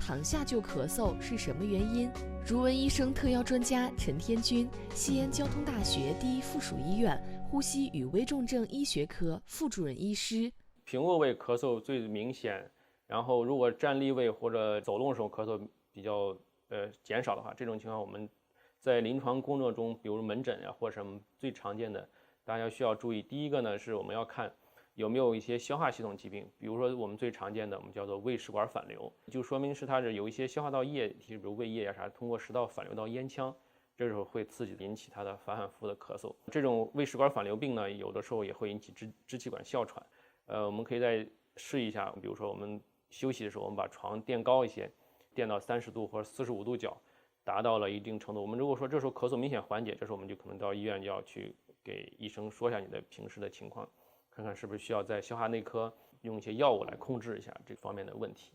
躺下就咳嗽是什么原因？如闻医生特邀专家陈天军，西安交通大学第一附属医院呼吸与危重症医学科副主任医师。平卧位咳嗽最明显，然后如果站立位或者走动的时候咳嗽比较减少的话，这种情况我们在临床工作中，比如门诊或者什么最常见的，大家需要注意。第一个呢是我们要看有没有一些消化系统疾病，比如说我们最常见的我们叫做胃食管反流，就说明是它是有一些消化道液体，比如胃液啥，通过食道反流到咽腔，这时候会刺激引起它的反反复复的咳嗽。这种胃食管反流病呢，有的时候也会引起支气管哮喘。我们可以再试一下，比如说我们休息的时候，我们把床垫高一些，垫到30度或者45度角，达到了一定程度。我们如果说这时候咳嗽明显缓解，这时候我们就可能到医院要去给医生说一下你的平时的情况，看看是不是需要在消化内科用一些药物来控制一下这方面的问题。